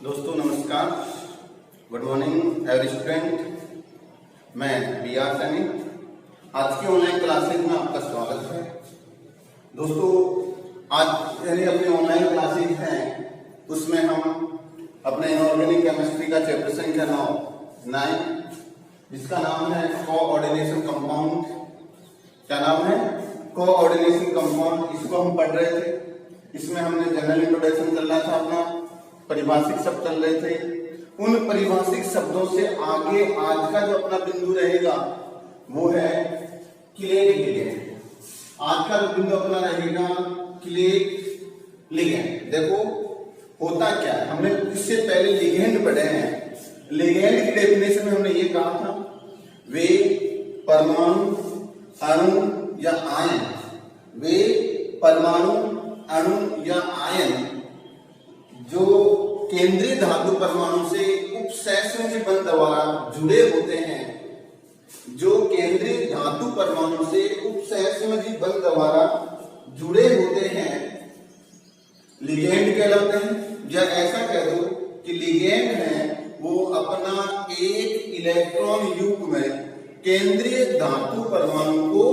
दोस्तों नमस्कार, good morning every student. मैं बी आर सैनी। आज की ऑनलाइन क्लासेज में आपका स्वागत है। दोस्तों आज यानी अपनी ऑनलाइन क्लासेज हैं, उसमें हम अपने इनऑर्गेनिक केमिस्ट्री का चैप्टर संख्या 9 जिसका नाम है कोऑर्डिनेशन कंपाउंड। क्या नाम है? Coordination compound. इसको हम पढ़ रहे थे। इसमें हमने जनरल इंट्रोडक्शन चल रहा था, अपना परिभाषिक शब्द चल रहे थे। उन परिभाषिक शब्दों से आगे आज का जो अपना बिंदु रहेगा वो है क्लेट लिगेंड। आज का जो बिंदु अपना रहेगा क्लेट लिगेंड। देखो होता क्या है, हमने इससे पहले लिगेंड पढ़े हैं। लिगेंड की डेफिनेशन में हमने ये कहा था, वे परमाणु, अणु या आयन, वे परमाणु, अणु या आयन जो केंद्रीय धातु परमाणु से उपसहसंयोजी बंध द्वारा जुड़े होते हैं, जो केंद्रीय धातु परमाणु से उपसहसंयोजी बंध द्वारा जुड़े होते हैं, लिगेंड कहलाते हैं। या ऐसा कह दो कि लिगेंड है वो अपना एक इलेक्ट्रॉन युग्म में केंद्रीय धातु परमाणु को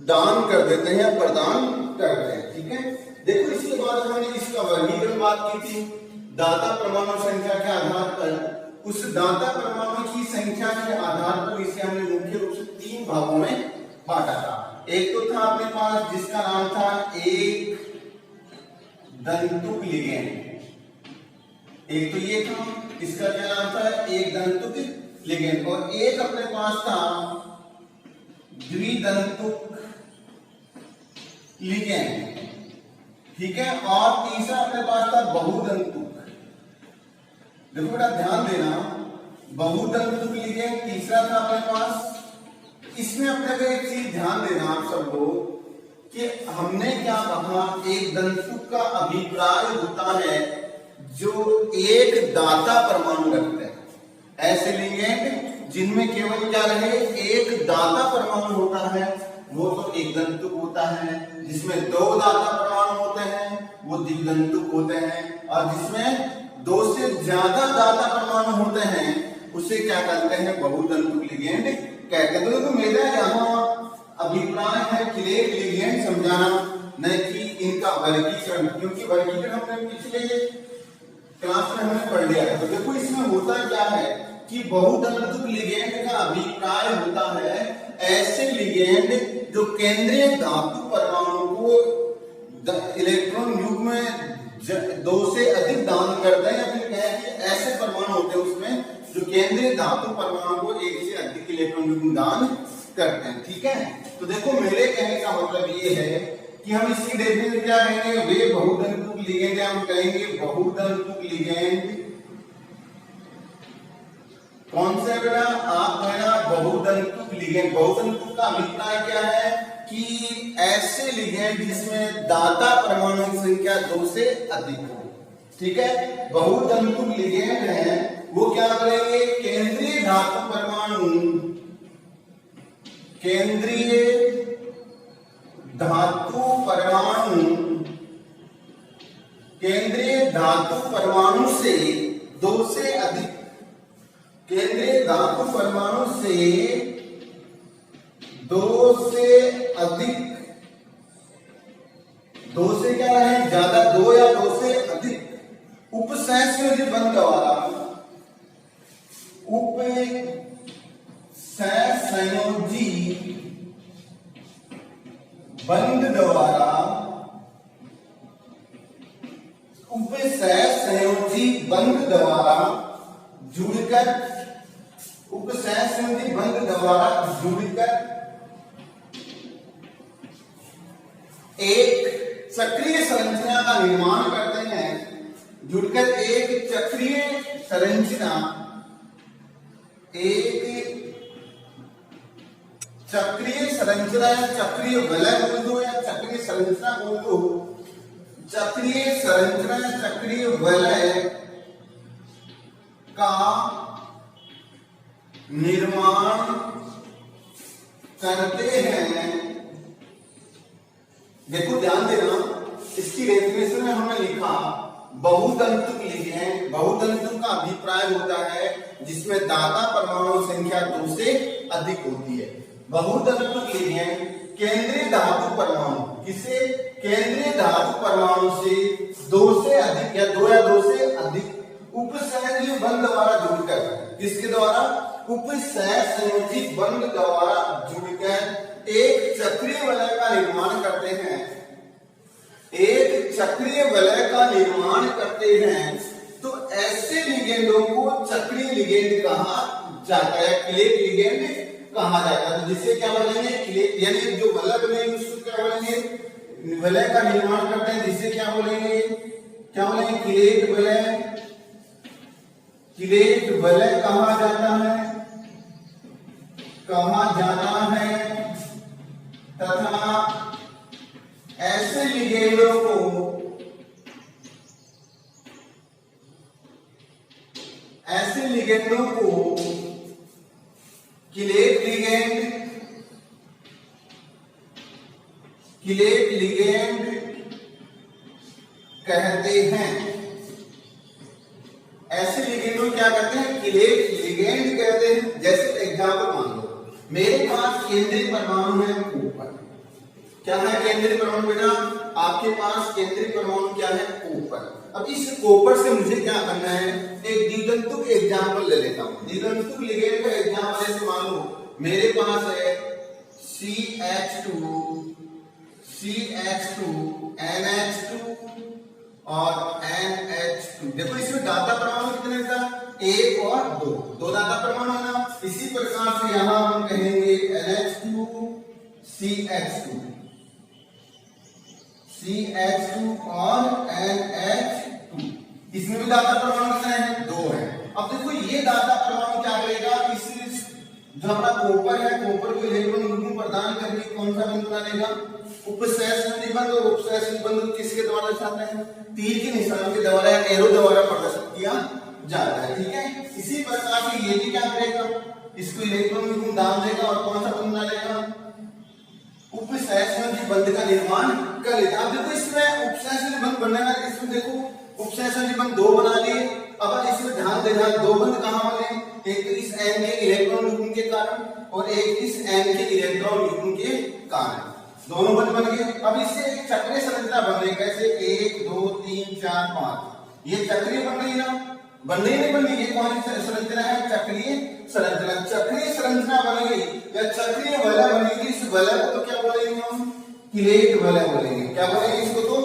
दान कर देते हैं, प्रदान करते हैं। ठीक है, देखो इसके बाद हमने इसका वर्गीकरण बात की थी। दाता परमाणु संख्या के आधार पर, उस दाता परमाणु की संख्या के आधार पर इसे हमने मुख्य रूप से 3 भागों में बांटा था। एक तो था अपने पास जिसका नाम था एक दंतुक लिगेंड। एक तो ये था, इसका क्या नाम था? एक दंतुक लिगेंड। और एक अपने पास था द्विदंतुक लिगेंड। ठीक है, और तीसरा अपने पास था बहुदंतुक। देखो बेटा ध्यान देना, बहुदंतुक लिगेंड तीसरा था अपने पास। इसमें अपने को एक चीज ध्यान देना आप सब लोग कि हमने क्या कहा, एक दंतुक का अभिप्राय होता है जो एक दाता परमाणु रखते हैं। ऐसे लिगेंड जिनमें केवल क्या रहे, एक दाता परमाणु होता है, वो तो एक दंतुक होता है। जिसमें 2 दाता परमाणु होते हैं वो द्विदंतुक होते हैं। और जिसमें 2 से ज्यादा दाता परमाणु होते हैं उसे क्या कहते हैं? बहुदंतुक लिगेंड कहते हैं। तो मेरा यहाँ अभिप्राय है क्लेट लिगेंड समझाना, न कि इनका वर्गीकरण, क्योंकि वर्गीकरण हमने पिछले क्लास में हमने पढ़ लिया था। तो देखो इसमें होता क्या है कि बहुदंतुक लिगेंड का अभिप्राय होता है ऐसे लिगेंड जो केंद्रीय धातु परमाणु को इलेक्ट्रॉन युग्म में 2 से अधिक दान करते हैं, या फिर कहें कि ऐसे परमाणु होते हैं उसमें जो केंद्रीय धातु परमाणु को 1 से अधिक इलेक्ट्रॉन युग्म दान करते हैं। ठीक है, तो देखो मेरे कहने का मतलब ये है कि हम इसकी डेफिनेशन क्या कहेंगे? वे बहुदंतुक लिगेंड, हम कहेंगे बहुदंतुक लिगेंड। कौन से बेटा? आप कहना बहुदंतुक लिगेंड। बहुदंतुक का अभिप्राय क्या है कि ऐसे लिगेंड जिसमें दाता परमाणु की संख्या 2 से अधिक हो। ठीक है, बहुदंतुक लिगेंड है वो क्या करेंगे? केंद्रीय धातु परमाणु, केंद्रीय धातु परमाणु, केंद्रीय धातु परमाणु से 2 से अधिक, केंद्रीय धातु परमाणु से 2 से अधिक, 2 से क्या है? ज्यादा, 2 या 2 से अधिक उपसहसंयोजी बंध द्वारा, उपसहसंयोजी बंध द्वारा, उपसहसंयोजी बंध द्वारा जुड़कर, उपसहसंयोजी बंध द्वारा जुड़कर एक चक्रीय संरचना का निर्माण करते हैं। जुड़कर एक चक्रीय संरचना, एक चक्रीय संरचना या चक्रीय वलय बोल दो या चक्रीय संरचना बोल दो, चक्रीय संरचना या चक्रीय वलय का निर्माण करते हैं। देखो ध्यान देना, इसकी डेफिनेशन में हमने लिखा बहुतंतुक लिगैंड, बहुतंतुक का अभिप्राय होता है जिसमें दाता परमाणु संख्या 2 से अधिक होती है। बहुतंतुक लिगैंड केंद्रीय धातु परमाणु, किसे केंद्रीय धातु परमाणु से 2 से अधिक या 2 से अधिक उपसंयोजी बंध द्वारा जुड़कर, किसके द्वारा उपसंयोजी बंध द्वारा जुड़कर एक चक्रीय वलय का निर्माण करते हैं, एक चक्रीय वलय का निर्माण करते हैं। तो ऐसे लिगेंडों को चक्रीय लिगेंड कहा जाता है, क्लेट लिगेंड कहा जाता है। जिसे क्या बोलेंगे, क्लेट, यानी जो वलय बनेगी उसको क्या बोलेंगे, वलय का निर्माण करते हैं, जिसे क्या बोलेंगे, क्या बोलेंगे, क्लेट वलय, क्लेट वलय कहा जाता है, कहा जाता है। तथा ऐसे लिगेंडों को, ऐसे लिगेंडों को क्लेट लिगेंड, क्लेट लिगेंड कहते हैं। ऐसे लिगेंडों क्या कहते हैं, क्लेट लिगेंड कहते हैं। जैसे एग्जाम्पल मान लो, मेरे पास केंद्रीय परमाणु है ऊपर, क्या है केंद्रीय परमाणु बेटा, आपके पास केंद्रीय परमाणु क्या है ऊपर। अब इस कॉपर से मुझे क्या करना है, एक द्वितंतुक एग्जांपल ले लेता हूं। द्वितंतुक लिगेंड का एग्जांपल ऐसे मान लो मेरे पास है CH2 NH2 और NH2। देखो इसमें दाता परमाणु कितने था, 1 और 2, 2 दाता परमाणु है ना। इसी प्रकार से यहां हम कहेंगे NH2 CH2 और NH2। इसमें भी दाता परमाणु कितने हैं, 2 है। अब देखो ये दाता परमाणु क्या करेगा, इस जो हमारा कॉपर है, कॉपर को इलेक्ट्रॉन युग्म प्रदान करके कौन सा बंध बनेगा, उपसहसंधि बंध। और उपसहसंधि बंध किसके द्वारा दर्शाते हैं, तीर के निशान के द्वारा, एरो द्वारा प्रदर्शित किया जाता है, ठीक है। इसी प्रकार से ये भी क्या करेगा, इसको इलेक्ट्रॉन युग्म दान देगा और कौन सा बंध बना लेगा, उपसहसंधि बंध का निर्माण कर लेता है। अब देखो इसमें उपसहसंधि बंध बनने का, इसमें देखो उपसहसंधि बंध 2 बना लिए। अब इसमें ध्यान देना, 2 बंध कहां बने, एक इस N के इलेक्ट्रॉन युग्म के कारण और एक इस N के इलेक्ट्रॉन युग्म के कारण, दोनों बंध बन गए। अब इससे एक चक्रीय संरचना बन रही, कैसे 1 2 3 4 5, ये चक्रीय बन रही ना, बनने नहीं बन रही, ये कौन सी संरचना है, चक्रीय संरचना। चक्रीय संरचना बन गई या चक्रीय वलय बनेगी, इस वलय को तो क्या बोलेंगे हम, क्लेट वलय बोलेंगे। क्या बोलेंगे इसको, तो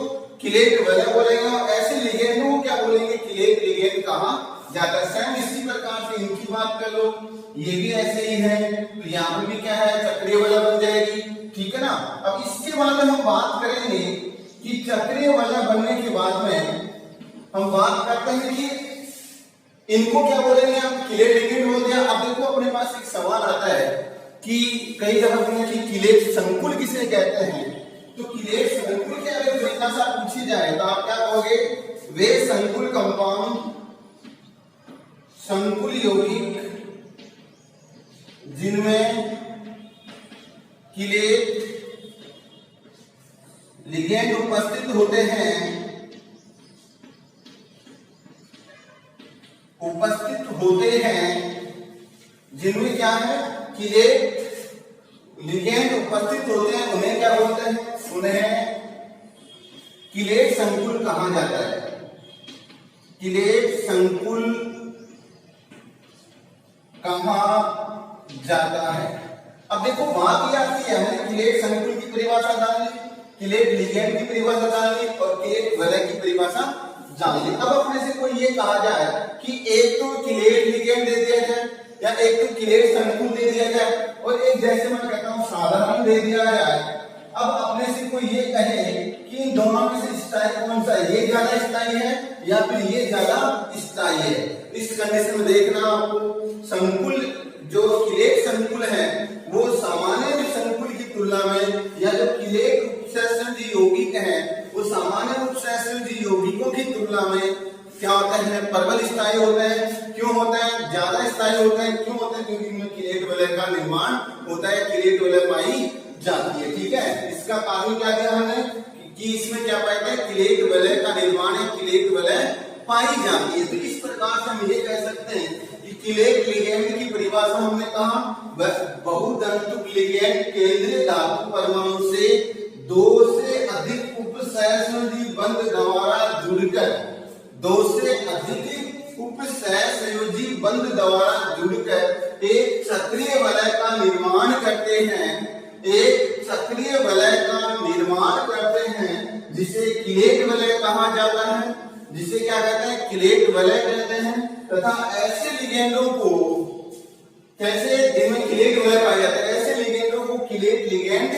क्लेट वलय बोलेंगे। और ऐसे लिगेंड को क्या बोलेंगे, क्लेट लिगेंड कहा जाता है। सेम इसी प्रकार से इनकी बात कर लो, ये भी ऐसे ही है, तो यहाँ पर भी क्या है, चक्रीय वलय बन जाएगी, ठीक है ना। अब इसके बाद में हम बात करेंगे कि चक्रीय वलय बनने के बाद में हम बात करते हैं कि इनको क्या बोलेंगे हम, क्लेट लिगेंड बोलते हैं। अब देखो अपने पास एक सवाल आता है कि कई जगह कि क्लेट संकुल किसे कहते हैं, तो क्लेट संकुल के अगर जिज्ञासा पूछी जाए तो आप क्या कहोगे, वे संकुल कंपाउंड, संकुल यौगिक जिनमें क्लेट लिगेंड उपस्थित होते हैं, जिनमें क्या है, क्लेट लिगेंड उपस्थित होते हैं, उन्हें क्या बोलते हैं, उन्हें क्लेट संकुल कहा जाता है। क्लेट संकुल कहा जाता है। अब देखो बात यह आती है, हमने क्लेट संकुल की परिभाषा जान ली, क्लेट लिगेंड की परिभाषा जान ली और क्लेट वलय की परिभाषा जान ली। अब अपने से कोई ये कहा जाए कि एक तो क्लेट लिगेंड दे दिया जाए या एक तो क्लेट संकुल दे दिया जाए और एक जैसे मैं कहता हूं साधारण दे दिया जाए। अब अपने से कोई ये कहे कि इन दोनों में से स्थायी कौन सा है, ये ज्यादा स्थायी है या फिर ये ज्यादा स्थायी है। इस कंडीशन में देखना आपको, संकुल जो क्लेट संकुल है वो सामान्य संकुल की तुलना में, या जो क्लेट उपसहसंधि यौगिक है वो सामान्य उपसहसंधि यौगिकों की तुलना में क्या होता है, प्रबल स्थायी होते हैं। क्यों होते हैं, ज्यादा स्थायी होते हैं, क्यों होते हैं, क्योंकि इनमें क्लेट वलय का निर्माण होता है, क्लेट वलय पाई जाती है, ठीक है। इसका कारण क्या दिया हमने, कि इसमें क्या पाते हैं, क्लेट वलय का निर्माण है, क्लेट वलय पाई जाती है। तो इस प्रकार से हम ये कह सकते हैं कि क्लेट लिगेंड की परिभाषा हमने कहा बहुतंतुक लिगेंड केंद्रीय धातु परमाणु से दो से अधिक उपसहसंयोजी बंध द्वारा जुड़कर, दो से अधिक उपसहसंयोजी बंध द्वारा जुड़कर एक चक्रीय वलय का निर्माण करते हैं, एक चक्रीय वलय का निर्माण करते हैं, जिसे क्लेट वलय कहा जाता है, जिसे क्या कहते हैं, क्लेट वलय कहते हैं। तथा ऐसे लिगेंडों को कैसे, जिनमें क्लेट वलय पाया जाता है, ऐसे लिगेंडों को क्लेट लिगेंड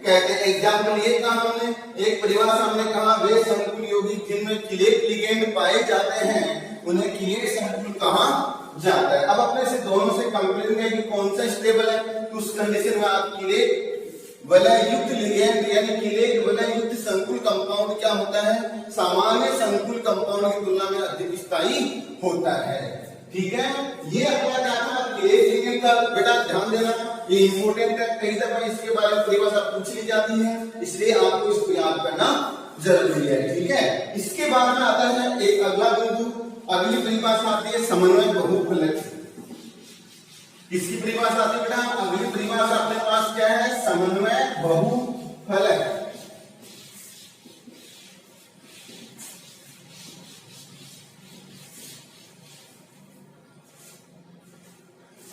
कहते हैं। एग्जाम्पल ये कहा हमने, एक परिभाषा हमने कहा वे संकुल यौगिक जिनमें क्लेट लिगेंड पाए जाते हैं उन्हें क्लेट संकुल कहा जाता है। अब अपने से दोनों से कंपेयर करें कि कौन सा स्टेबल है, तो उस कंडीशन में आप क्लेट वलय युक्त लिगेंड यानी क्लेट वलय युक्त संकुल कंपाउंड क्या होता है, सामान्य संकुल कंपाउंड की तुलना में अधिक स्थायी होता है। ठीक है, ये अपना क्या था क्लेट लिगेंड का, बेटा ध्यान देना ये इंपॉर्टेंट है, कई दफा इसके बारे में परिभाषा पूछ ली जाती है, इसलिए आपको इसको याद करना जरूरी है। ठीक है, इसके बाद में आता है एक अगला बिंदु, अगली परिभाषा आती है समन्वय बहुफलक। इसकी परिभाषा आती है बेटा, अगली परिभाषा अपने पास क्या है, समन्वय बहुफलक।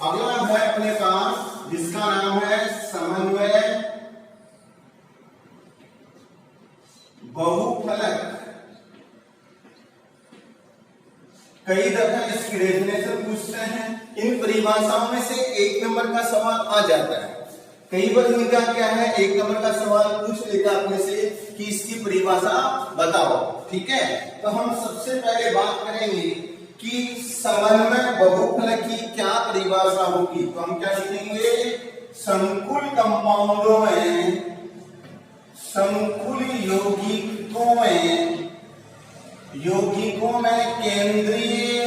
अगला है अपने पास जिसका नाम है समन्वय बहुफलक। कई दफा इसकी डेफिनेशन पूछते हैं, इन परिभाषाओं में से एक नंबर का सवाल आ जाता है। कई बार इनका क्या है, एक नंबर का सवाल पूछ लेगा अपने से कि इसकी परिभाषा बताओ। ठीक है, तो हम सबसे पहले बात करेंगे कि समन्वय बहुफलक की क्या परिभाषा होगी। तो हम क्या लिखेंगे, संकुल कंपाउंडों में, संकुल यौगिकों में केंद्रीय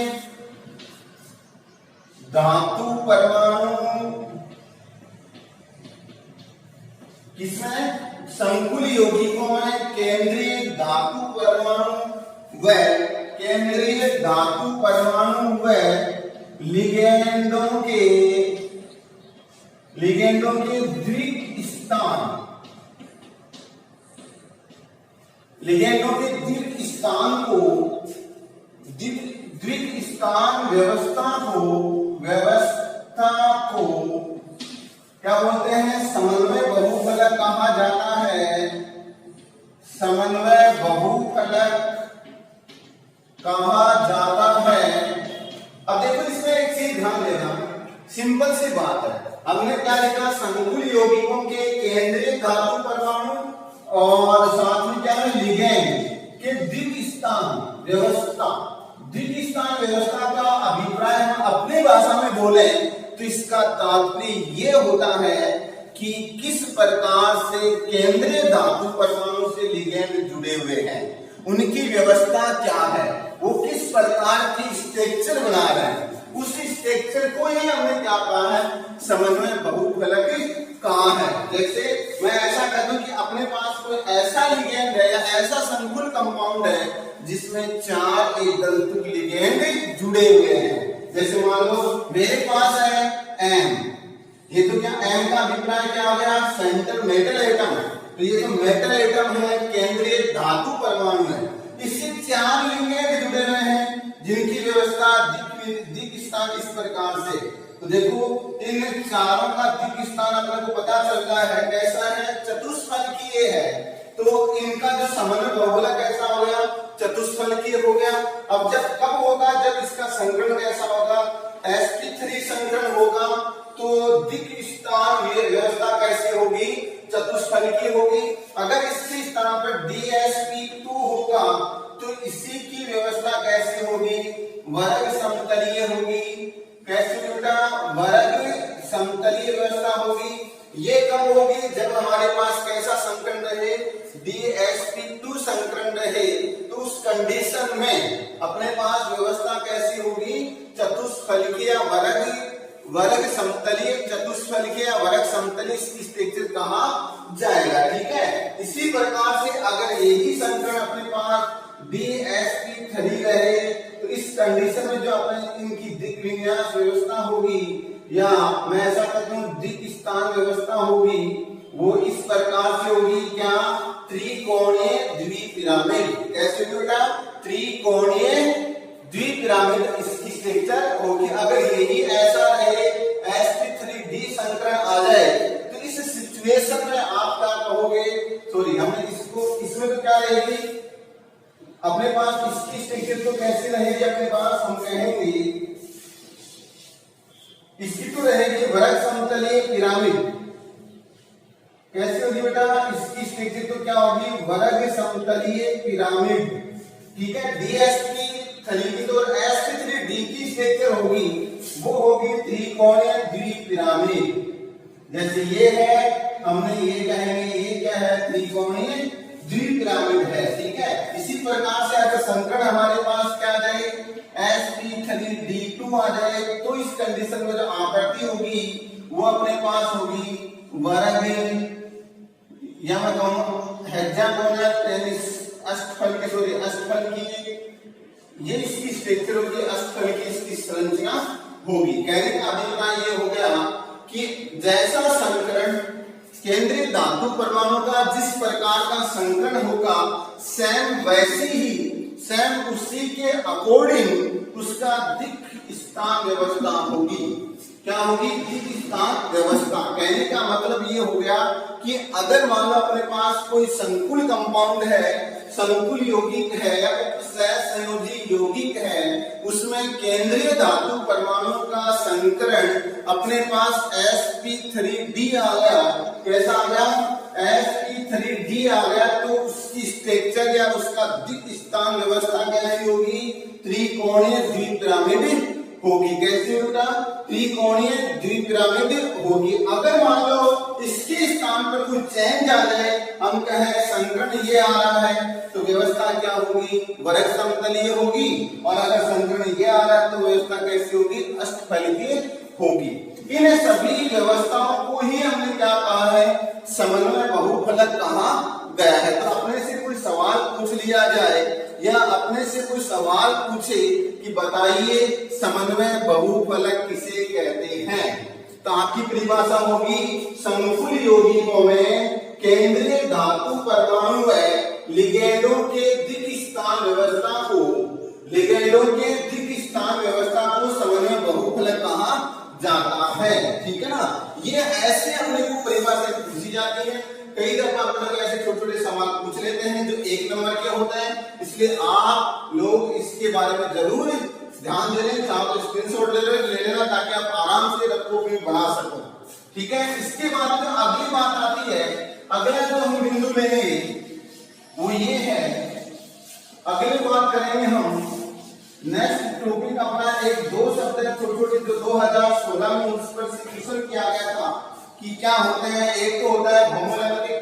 धातु परमाणु, किसमें, संकुल यौगिकों में केंद्रीय धातु परमाणु व केंद्रीय धातु परमाणु व लिगेंडों के द्विक स्थान, लिगेंडों के द्विक स्थान को, द्विक स्थान व्यवस्था को क्या बोलते हैं, समन्वय बहुफलक कहा जाता है, समन्वय बहुफलक कहा जाता है। अब देखो इसमें एक चीज ध्यान देना, सिंपल सी बात है, हमने क्या लिखा, संकुल यौगिकों के केंद्रीय धातु परमाणु और साथ में क्या है, लिगेंड के द्विक स्थान व्यवस्था। द्विक स्थान व्यवस्था का अभिप्राय हम अपनी भाषा में बोले तो इसका तात्पर्य ये होता है कि किस प्रकार से केंद्रीय धातु परमाणु से लिगेंड जुड़े हुए हैं, उनकी व्यवस्था क्या है, वो किस प्रकार की स्ट्रक्चर बना रहे हैं, उस स्ट्रक्चर को ही हमने क्या कहा है, समन्वय बहुफलक कहा है। जैसे मैं ऐसा कह दूं कि अपने पास कोई ऐसा लिगेंड है या ऐसा संकुल कंपाउंड है जिसमें 4 एकदंतुक लिगेंड जुड़े हुए हैं। जैसे मान लो मेरे पास है एम, ये तो क्या एम का अभिप्राय क्या हो गया, सेंटर मेटल एटम। तो ये जो मेटल एटम है केंद्रीय धातु परमाणु है, इससे 4 लिगेंड जुड़े हुए हैं जिनकी व्यवस्था दिक स्थान इस प्रकार से। तो देखो इन चारों का दिक स्थान अपने को पता चलता है कैसा है, चतुष्फलकीय है। तो इनका जो समन्वय बहुफलक कैसा हो गया, चतुष्फलकीय हो गया। अब जब कब होगा, जब इसका संकरण कैसा होगा, sp3 संकरण होगा, तो दिक स्थान व्यवस्था कैसी होगी, चतुष्फलकीय होगी। अगर इसके स्थान पर dsp2 होगा तो इसी की व्यवस्था कैसी होगी, वर्ग समतलीय होगी। कैसे बेटा, वर्ग समतलीय व्यवस्था होगी। ये कब होगी, जब हमारे पास कैसा संकरण रहे, dsp2 संकरण रहे। तो उस कंडीशन में अपने पास व्यवस्था कैसी होगी, चतुष्फलकीय वर्ग समतलीय चतुष्फलकीय या वर्ग समतलीय स्ट्रक्चर कहा जाएगा। ठीक है, इसी प्रकार से अगर यही समीकरण अपने पास DSP3 रहे तो इस कंडीशन में जो अपने इनकी दिक् विन्यास व्यवस्था होगी या मैं ऐसा कहता हूं दिक् स्थान व्यवस्था होगी वो इस प्रकार से होगी। क्या? त्रिकोणीय द्विपिरामिड। कैसे बेटा? त्रिकोणीय द्विपिरामिड इसकी स्ट्रक्चर होगी। अगर यही ऐसा रहे sp3d संकरण आ जाए तो इस सिचुएशन में आप क्या कहोगे? सॉरी, हमने इसमें तो क्या रहेगी अपने पास इसकी स्ट्रक्चर तो कैसे रहेगी अपने पास? हम कहेंगे इसकी तो रहेगी वर्ग समतलीय पिरामिड। कैसे होगी बेटा? इसकी स्ट्रक्चर तो क्या होगी? वर्ग समतलीय पिरामिड। ठीक है, DSP3 की तो sp3d की स्ट्रक्चर होगी वो होगी त्रिकोणीय द्विपिरामिड। जैसे ये है, हमने ये कहेंगे ये क्या है? त्रिकोणीय द्विपिरामिड है। ठीक है, इसी प्रकार से अगर संकरण हमारे पास क्या आ जाए sp3d2 आ जाए तो इस कंडीशन में जो आकृति होगी वो अपने पास होगी वर्ग या मैं कहूं हेक्सागोनल अष्टफलकीय, सॉरी अष्टफलकीय, ये इसकी स्ट्रक्चर होगी, अष्टफलकीय इसकी संरचना होगी। कहने का अभिप्राय ये हो गया कि जैसा संकरण केंद्रीय धातु परमाणु का जिस प्रकार का संकरण होगा सेम उसी के अकॉर्डिंग उसका दिक् स्थान व्यवस्था होगी। क्या होगी? दिक् स्थान व्यवस्था। कहने का मतलब ये हो गया कि अगर मान लो अपने पास कोई संकुल कंपाउंड है, संकुल यौगिक है या सहसंयोजी यौगिक है, उसमें केंद्रीय धातु परमाणु का संकरण अपने पास sp3d आ गया। कैसा आ गया? sp3d आ गया तो उसकी स्ट्रक्चर या उसका दिक् स्थान व्यवस्था कैसी होगी? त्रिकोणीय द्विपिरामिड होगी। कैसी होगा? त्रिकोणीय द्विपिरामिड होगी। अगर मान लो इसके स्थान पर कोई चेंज आ जाए, हम कहें संकरण ये आ रहा है तो व्यवस्था क्या होगी? वर्ग समतलीय होगी। और अगर संकरण ये आ रहा है तो व्यवस्था कैसी होगी? अष्टफलकीय होगी। इन सभी व्यवस्थाओं को ही हमने क्या कहा है? समन्वय बहुफलक कहा गया है। तो अपने से कोई सवाल पूछ लिया जाए या अपने से कोई सवाल पूछे कि बताइए समन्वय बहुफलक किसे कहते हैं, तो आपकी परिभाषा होगी संकुल यौगिकों में केंद्रीय धातु परमाणु व लिगेंडों के दिक् स्थान व्यवस्था को समन्वय बहुफलक कहा जाता है। ठीक है ना? ये ऐसे अपने को परिभाषा पूछी जाती है। कई दफा अपने को ऐसे छोटे छोटे सवाल पूछ लेते हैं जो 1 नंबर के होते हैं, इसलिए आप लोग इसके बारे में जरूर ध्यान दे लें। चाहो तो स्क्रीनशॉट ले लेना ताकि आप आराम से रखो में बना सको। ठीक है, इसके बाद जो अगली बात आती है, अगला जो हम बिंदु लेंगे वो ये है, अगली बात करेंगे हम नेक्स्ट टॉपिक अपना एक 2 शब्द है छोटे छोटे जो 2016 में उस पर से क्वेश्चन किया गया था कि क्या होते हैं। एक तो होता है होमोलैक्टिक,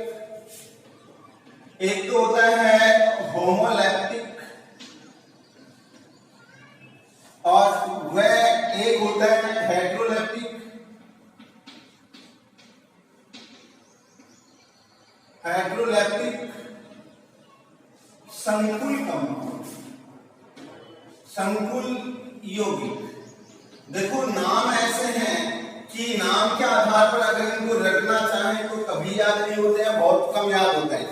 एक तो होता है होमोलैक्टिक और वह एक होता है हेटेरोलैक्टिक। हेटेरोलैक्टिक संकुल कंपाउंड, संकुल यौगिक। देखो नाम ऐसे हैं कि नाम के आधार पर अगर इनको रखना चाहें तो कभी याद नहीं होते हैं, बहुत कम याद होते हैं।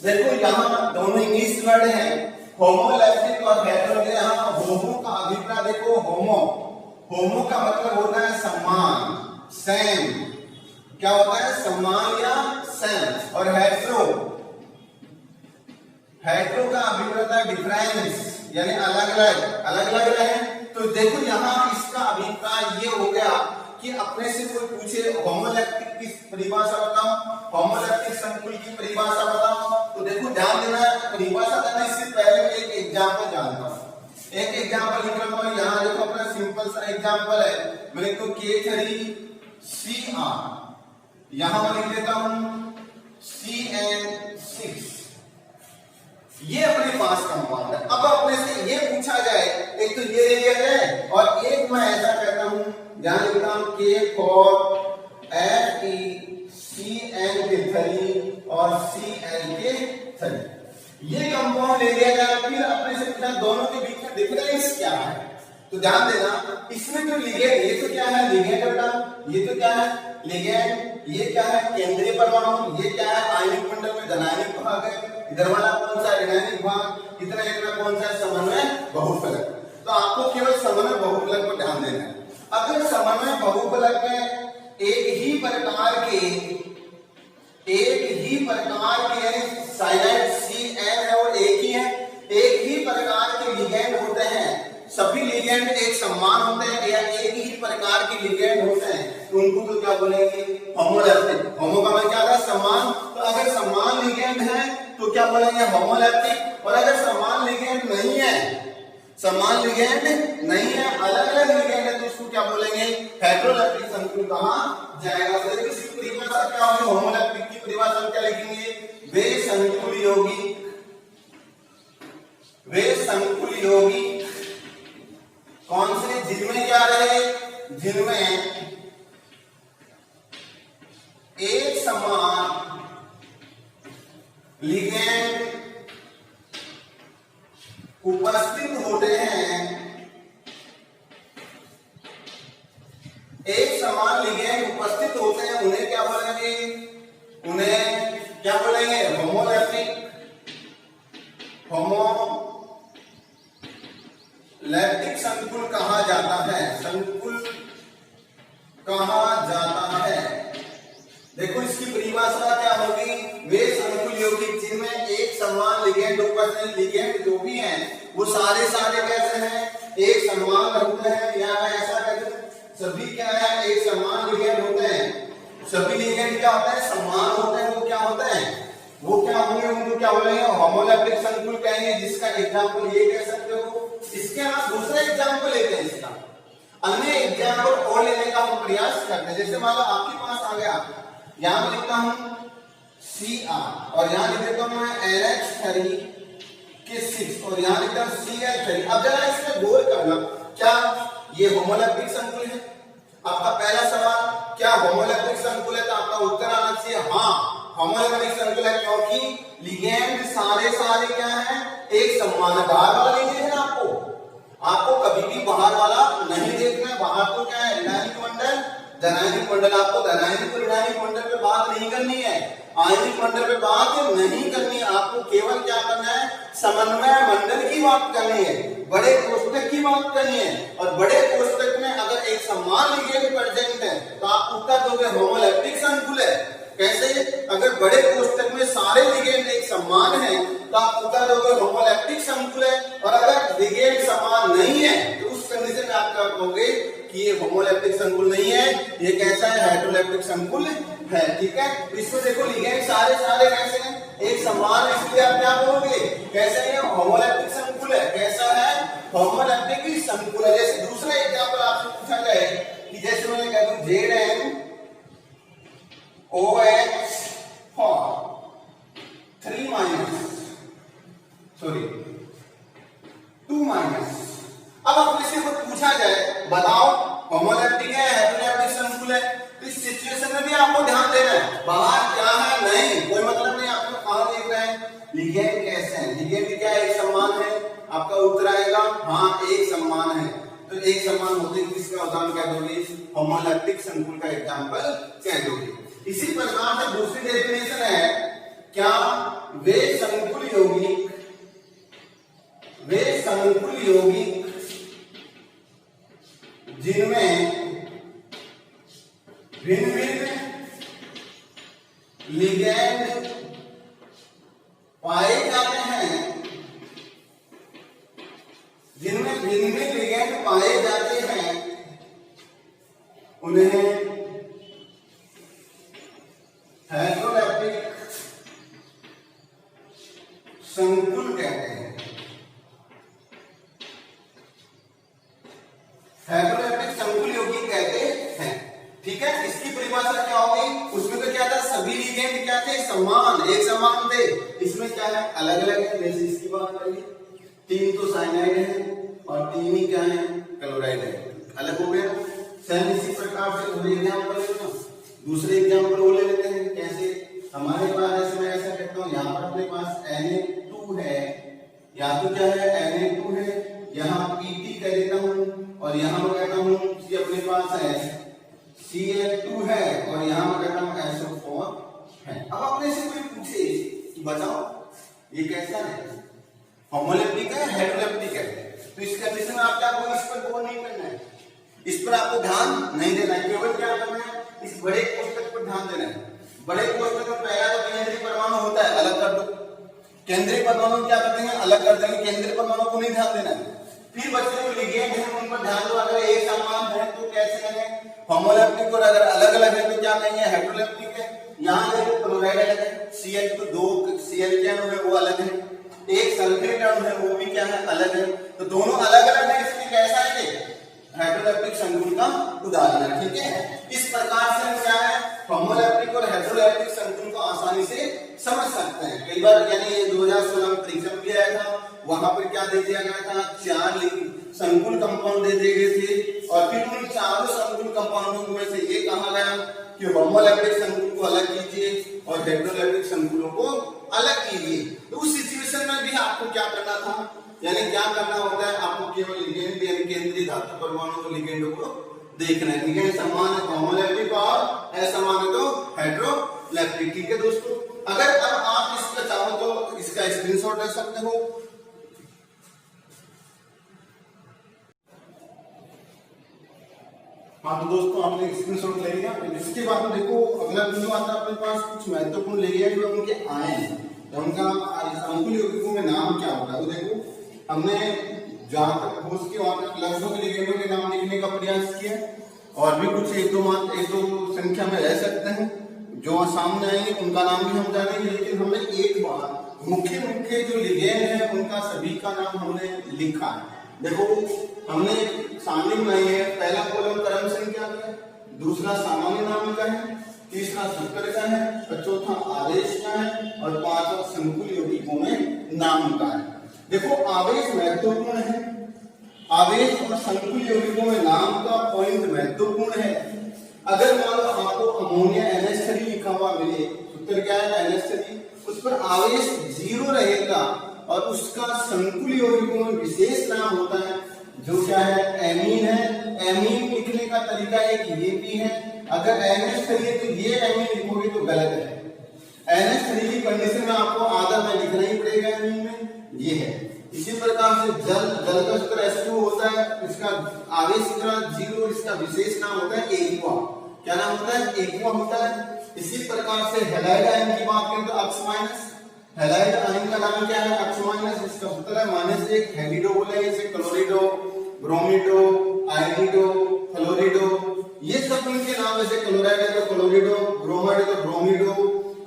देखो यहाँ दोनों इंग्लिश वर्ड हैं, होमोलैक्टिक और हेटेरोलैक्टिक। यहाँ होमो का अभिप्राय देखो, होमो का मतलब होता है सम्मान, सेम। क्या होता है? सम्मान या सेम। और हेटेरो का अभिप्राय डिफरेंस, यानी अलग अलग रहे। तो देखो यहाँ इसका अभिप्राय ये हो गया कि अपने से कोई पूछे होमोलैक्टिक की परिभाषा बताओ, होमोलैक्टिक संकुल की परिभाषा बताओ, तो देखो ध्यान देना, परिभाषा देना इससे पहले एक एग्जांपल जानता हूं। एक एग्जांपल लिख रहा हूं यहाँ, देखो अपना सिंपल सा एग्जांपल है। मेरे को K3Cr, यहां मैं लिख देता हूं CN6, ये अपने पास कंपाउंड है। अब अपने से ये पूछा जाए, एक तो ये ले लिया जाए और एक मैं ऐसा कहता हूं, ध्यान लिखता हूं K फॉर FeCN के 3 और Cl के 3। ये कंपाउंड ले लिया जाए, फिर अपने से पूछा दोनों के बीच में डिफरेंस क्या है। तो ध्यान देना, इसमें जो लिगेंड, ये तो क्या है लिगेंड बेटा, ये तो क्या है लिगेंड, ये क्या है केंद्रीय परमाणु, ये क्या है आयनिक मंडल में धनायनिक भाग है, इधर वाला कौन सा ऋणायनिक भाग, इतना इतना कौन सा समन्वय बहुफलक। तो आपको केवल समन्वय बहुफलक पर ध्यान देना है। अगर समन्वय बहुफलक में एक ही प्रकार के साइनाइड Cn है और एक ही प्रकार के लिगेंड होते हैं, सभी लिगेंड एक समान होते हैं या एक ही प्रकार के लिगेंड होते हैं, तो उनको तो क्या बोलेंगे होमोलैप्टिक। होमो का मतलब क्या था समान, तो अगर समान लिगेंड है तो क्या बोलेंगे होमोलैप्टिक। और अगर समान लिगेंड नहीं है, अलग अलग लिगेंड है, तो उसको क्या बोलेंगे हेटेरोलैप्टिक संकुल कहा जाएगा। तो इसकी परिभाषा क्या होगी, होमोलैप्टिक की परिभाषा क्या लिखेंगे, वे संकुल योगी कौन से, जिनमें क्या रहे, जिनमें एक समान लिगेंड उपस्थित होते हैं, एक समान लिगेंड उपस्थित होते हैं, उन्हें क्या बोलेंगे, होमोलैप्टिक संकुल कहा जाता है, देखो इसकी परिभाषा क्या होगी, वे संकुल यौगिक जिनमें एक समान लिगेंड उपस्थित, लिगेंड जो भी हैं वो सारे कैसे हैं एक समान होते हैं, या ऐसा कहते हैं सभी क्या है एक समान लिगेंड होते हैं, सभी लिगेंड क्या होते हैं समान होते हैं, वो क्या होते हैं, वो क्या होंगे, उनको क्या बोलेंगे होमोलैप्टिक संकुल कहेंगे। जिसका एग्जांपल ये कह सकते हो। इसके अलावा दूसरा एग्जांपल लेते हैं, इसका अन्य एग्जांपल और लेने का हम प्रयास करते हैं। जैसे मान लो आपके पास आ गया, यहां पर लिखता हूं Cr और यहां लिख देता हूं मैं NH3 के 6 और यहां लिखता हूं Cl3। अब जरा इसमें गौर करना, क्या ये होमोलैप्टिक संकुल है? आपका पहला सवाल क्या होमोलैप्टिक संकुल है, तो आपका उत्तर आना चाहिए हाँ होमोलैप्टिक संकुल है, क्योंकि लिगेंड सारे क्या है एक समान। बाहर वाला नहीं देखना, आपको कभी भी बाहर वाला नहीं देखना है। बाहर तो क्या है ऋणायनिक मंडल धनायनिक मंडल, आपको धनायनिक और ऋणायनिक मंडल पे बात नहीं करनी है, आयनिक मंडल पे बात नहीं करनी है। आपको केवल क्या करना है समन्वय मंडल की बात करनी है, बड़े कोष्ठक की बात करनी है। और बड़े कोष्ठक में अगर एक समान लिगेंड प्रेजेंट है तो आप उत्तर दोगे होमोलैप्टिक संकुल है। कैसे, अगर बड़े कोष्ठक में सारे लिगेंड एक समान है तो आप उत्तर दोगे होमोलैप्टिक संकुल है। और अगर लिगेंड समान नहीं है तो उस कंडीशन में आप क्या कहोगे कि ये होमोलैप्टिक संकुल नहीं है, ये कैसा है हेटेरोलैप्टिक संकुल है। ठीक है, इसमें देखो लिगेंड सारे कैसे हैं एक समान, इसलिए आप क्या बोलोगे कैसे है होमोलैप्टिक संकुल है। कैसा है होमोलैप्टिक संकुल है। जैसे दूसरा एग्जांपल आपसे पूछा जाए कि जैसे मैं कह दूं ZnOH for 2-। अब आपसे से कुछ पूछा जाए बताओ होमोलैप्टिक है हेटेरोलैप्टिक संकुल है, तो इस सिचुएशन में भी आपको ध्यान देना है। बाहर क्या है नहीं, कोई मतलब नहीं, आपको कहां देख रहे हैं लिगेंड कैसे हैं, लिगेंड क्या एक समान है। आपका उत्तर आएगा हाँ एक समान है। तो एक समान होते ही किसका उदाहरण कह दोगे, होमोलैप्टिक संकुल का एग्जांपल कह दोगे। इसी प्रकार से दूसरी डेफिनेशन है, क्या वे संकुल यौगिक जिनमें भिन्न लिगेंड पाए जाते हैं, उन्हें हेटेरोलैप्टिक संकुल कहते हैं। हेटेरोलैप्टिक संकुल यौगिक कहते हैं। ठीक है, इसकी परिभाषा क्या होगी, उसमें तो क्या था सभी लिगेंड क्या थे समान, एक समान थे। इसमें क्या है अलग अलग है। जैसे इसकी बात करेंगे 3 तो साइनाइड है और 3 ही क्या है क्लोराइड है, अलग हो गया। सेम इसी प्रकार से एग्जाम्पल लेना, दूसरे एग्जाम्पल वो ले लेते हैं। कैसे? हमारे पास ऐसे मैं ऐसा कहता हूँ, यहाँ पर अपने पास Na2 है, या तो क्या है Na2 है, यहाँ Pt कह देता हूँ और यहाँ मैं कहता हूँ कि अपने पास है Cl2 है और यहाँ मैं कहता हूँ SO4 है। अब अपने से कोई पूछे कि बताओ ये कैसा है, होमोलैप्टिक है हेटेरोलैप्टिक है, तो इस कंडीशन में आपको इस पर गौर नहीं करना है, इस पर आपको ध्यान नहीं देना है, केवल क्या करना है इस बड़े कोष्ठक पर ध्यान देना है। बड़े कोष्ठक में पहला तो केंद्रीय परमाणु होता है, अलग कर दो। केंद्रीय परमाणु क्या करते हैं, अलग कर देंगे, केंद्रीय परमाणु को नहीं ध्यान देना है। फिर बच्चे जो लिगेंड है उन पर ध्यान दो, अगर एक समान है तो कैसे कहेंगे होमोलैप्टिक, और अगर अलग अलग है तो क्या कहेंगे हेटेरोलैप्टिक है। यहाँ देखो क्लोराइड अलग है, Cl तो दो Cl के अणु है वो अलग है, एक सल्फेट अणु है वो भी क्या है अलग है, तो दोनों अलग अलग है, इसलिए कैसा है हेटेरोलैप्टिक संकुल का उदाहरण है। ठीक है, इस प्रकार से हम क्या है होमोलैप्टिक और हेटेरोलैप्टिक संकुल को आसानी से समझ सकते हैं। कई बार यानी 2016 में परीक्षा में आया था, वहां पर क्या दे दिया गया था, 4 संकुल कंपाउंड दे दिए गए थे और फिर उन चारों संकुल कंपाउंडों में से ये कहा गया कि होमोलैप्टिक संकुल को अलग कीजिए और हेटेरोलैप्टिक संकुलों को अलग कीजिए। तो उस सिचुएशन में भी आपको क्या करना था, यानी क्या करना होता है, आपको केवल लिगेंड यानी केंद्रीय धातु परमाणु और लिगेंडों को देखना है। लिगेंड समान है तो होमोलैप्टिक और असमान है तो हेटेरोलैप्टिक। ठीक है दोस्तों, अगर अब आप इसका चाहो तो इसका स्क्रीनशॉट ले सकते हो। हाँ तो दोस्तों आपने स्क्रीनशॉट ले लिया। इसके बाद में देखो अगला वीडियो आता है अपने पास कुछ महत्वपूर्ण ले लिया जो उनके आयन, उनका संकुल यौगिकों में नाम क्या होता है। तो देखो हमने जहां तक हो सके वहां तक लगभग लिगेंडों के नाम लिखने का प्रयास किया और भी कुछ एक दो संख्या में रह सकते हैं जो सामने आएंगे उनका नाम भी हम जानेंगे, लेकिन हमने एक बार मुख्य जो लिगेंड है उनका सभी का नाम हमने लिखा है। देखो हमने सारणी बनाई है, पहला कॉलम क्रम संख्या का है, दूसरा सामान्य नाम का है, तीसरा सूत्र का है और चौथा आवेश का है और पांचवा संकुल यौगिकों में नाम का है। देखो आवेश महत्वपूर्ण है, आवेश और संकुल यौगिकों में नाम का पॉइंट महत्वपूर्ण है। अगर मान लो आपको अमोनिया NH3 लिखा हुआ मिले, सूत्र क्या है NH3, उस पर आवेश 0 रहेगा और उसका संकुल यौगिकों में विशेष नाम होता है जो क्या है एमीन है। एमीन लिखने का तरीका एक ये भी है, अगर NH3 है तो ये एमीन लिखोगे तो गलत है। NH3 की कंडीशन में आपको आधा में लिखना ही पड़ेगा एमीन में, ये है। इसी प्रकार से जल का सूत्र H2 होता है, इसका आवेश 0, इसका विशेष नाम होता है एक्वा। क्या नाम होता है, एक्वा होता है। इसी प्रकार से हैलाइड आयन की बात करें तो अक्ष माइनस, हैलाइड आयन का नाम क्या है अक्ष माइनस, इसका सूत्र है -1 हेलिडो बोले, जैसे क्लोरिडो, ब्रोमिडो, आयोडिडो, फ्लोरिडो, ये सब इनके नाम है। जैसे क्लोराइड है तो क्लोरिडो, ब्रोमाइड है तो ब्रोमिडो,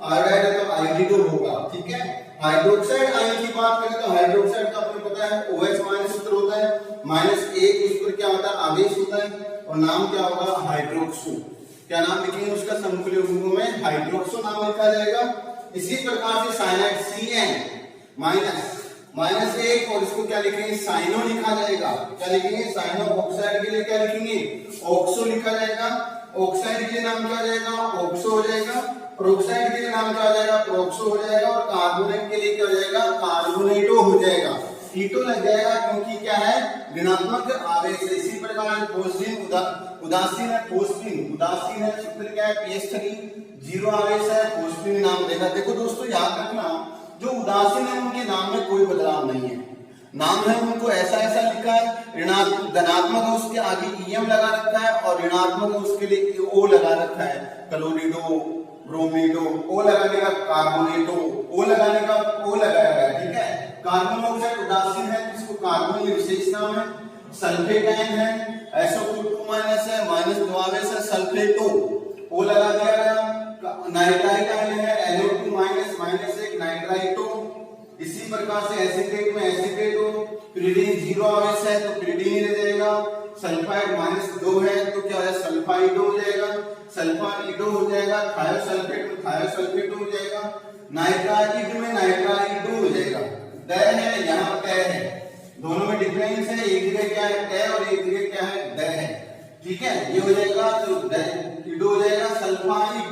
आयोडाइड है तो आयोडिडो होगा। ठीक है, हाइड्रोक्साइड आयन की बात करें तो हाइड्रोक्साइड का आपको पता है OH माइनस सूत्र होता है, -1 उस पर क्या होता है आवेश होता है और नाम क्या होगा हाइड्रोक्सो। क्या नाम लिखेंगे उसका संकुल यौगिकों में हाइड्रोक्सो नाम लिखा जाएगा। इसी प्रकार से साइनाइड CN -1 और इसको क्या लिखेंगे साइनो लिखा जाएगा। क्या लिखेंगे साइनो। ऑक्साइड के लिए क्या लिखेंगे ऑक्सो लिखा जाएगा। ऑक्साइड के लिए नाम क्या जाएगा ऑक्सो हो जाएगा। प्रोक्साइड के लिए नाम क्या हो जाएगा प्रोक्सो हो जाएगा और कार्बोनेट के लिए क्या हो जाएगा कार्बोनेटो हो जाएगा। कीटो लग जाएगा क्योंकि क्या है ऋणात्मक आवेश है। इसी प्रकार फोस्फीन उदासीन है, फोस्फीन उदासीन है, सूत्र क्या है PH3 0 आवेश है, फोस्फीन नाम देगा। देखो दोस्तों याद रखना जो उदासीन है उनके नाम में कोई बदलाव नहीं है, नाम है उनको ऐसा लिखा है। ऋणात्मक धनात्मक है उसके आगे EM लगा रखा है और ऋणात्मक है उसके लिए O लगा रखा है। क्लोरिडो, ब्रोमिडो, O लगाने का कार्बोनेटो, O लगाने का O लगाया गया। ठीक है, कार्बन ऑक्साइड उदासीन है इसको कार्बन में विशेष नाम है। सल्फेट आयन है SO2 है -2 आवेश है सल्फेटो, O लगा दिया गया। नाइट्राइट आयन है NO2 -1 नाइट्राइटो। इसी प्रकार से एसीटेट में एसीटेटो, पिरीडीन 0 आवेश है तो पिरीडीन ही रह जाएगा। सल्फाइड -2 है तो क्या हो जाएगा सल्फाइडो हो जाएगा, सल्फाइडो हो जाएगा। थायोसल्फेट में थायोसल्फेट हो जाएगा। नाइट्राइड में नाइट्राइडो हो जाएगा। ड है यहाँ ट है, दोनों में डिफरेंस है, एक जगह क्या है ट और एक जगह क्या है ड है। ठीक है, ये हो जाएगा तो ईडो हो जाएगा सल्फाइड,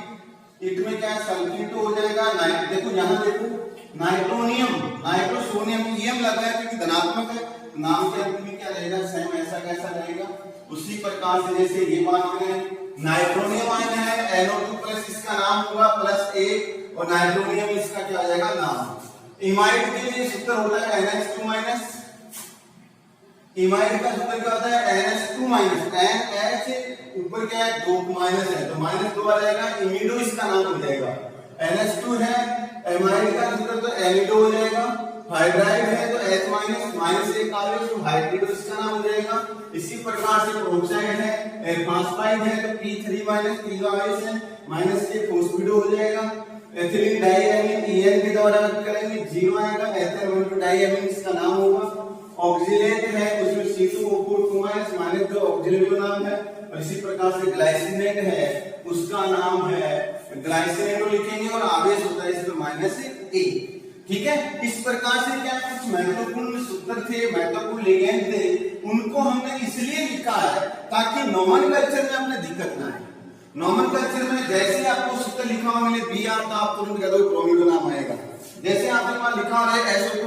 इट में क्या है सल्फेटो हो जाएगा। देखो यहाँ देखो नाइट्रोनियम, नाइट्रोसोनियम, ईएम लगा है क्योंकि धनात्मक है, नाम के अंत में क्या रहेगा सेम ऐसा कैसा रहेगा। उसी प्रकार से जैसे ये बात करें नाइट्रोनियम आयन है NO2 प्लस इसका नाम होगा +1 और नाइट्रोनियम इसका क्या हो जाएगा नाम। इमाइड के लिए सूत्र होता है NH2 माइनस, इमाइड का सूत्र क्या होता है NH2 माइनस, NH ऊपर क्या है 2 माइनस है तो -2 आ जाएगा, इमिडो इसका नाम हो जाएगा। NH2 है, इमाइड का सूत्र तो एमिडो हो जाएगा, हाइड्राइड है तो H -1 आवेश तो हाइड्रिडो इसका नाम हो जाएगा। इसी प्रकार से प्रोक्साइड है, फास्फाइड है तो P3 3 आवेश है, -6 फोस्फिडो हो जाएगा। एथिलीन डाइएमीन EN के द्वारा करेंगे 0 आएगा, एथेनॉल डाइएमीन इसका नाम होगा। ऑक्सिलेट है उसमें C2O4 -2 ऑक्सिलेट नाम है। और इसी प्रकार से ग्लाइसिनेट है उसका नाम है ग्लाइसिनेटो लिखेंगे और आवेश होता है इसमें -A। ठीक है, इस प्रकार से क्या कुछ महत्वपूर्ण सूत्र थे, महत्वपूर्ण लिगेंड थे, उनको हमने इसलिए लिखा है ताकि नोमेनक्लेचर में अपने दिक्कत ना आए। नोमेनक्लेचर में जैसे आपको सूत्र लिखा हुआ मिले Br तो आप तुरंत कह दो ब्रोमीडो नाम आएगा। जैसे आपके पास लिखा हुआ है SO2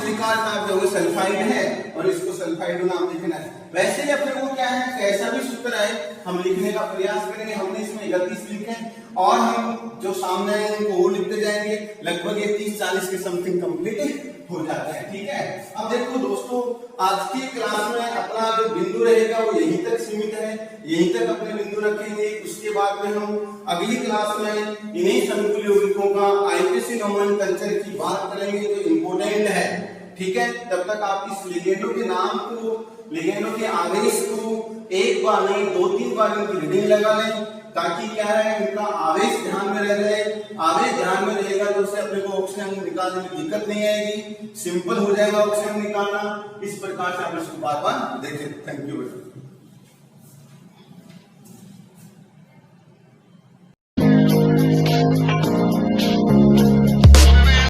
लिखा है सल्फाइड है और इसको सल्फाइड नाम लिखना है। वैसे ही अपने को क्या है कैसा भी सूत्र आए हम लिखने का प्रयास करेंगे। हमने इसमें 31 लिखे और हम जो सामने है उनको वो लिखते जाएंगे, लगभग ये 30-40 के समथिंग कंप्लीट हो जाते हैं। ठीक है, अब देखो दोस्तों आज की क्लास में अपना जो बिंदु रहेगा वो यहीं तक सीमित है, यहीं तक अपने बिंदु रखेंगे। उसके बाद में हम अगली क्लास में इन्हीं समतुल्य यौगिकों का आईपीसी नोमेनक्लेचर की बात करेंगे जो इम्पोर्टेंट है। ठीक है, तब तक आप इस लिगेंडों के नाम को, लिगेंडों के आवेश को एक बार नहीं 2-3 बार इनकी रीडिंग लगा लें ताकि क्या है उनका आवेश ध्यान में रह जाए। आवेश ध्यान में रहेगा तो उससे अपने को ऑक्सीजन निकालने में दिक्कत नहीं आएगी, सिंपल हो जाएगा ऑक्सीजन निकालना। इस प्रकार से आप इसको बार बार देखें। Thank you.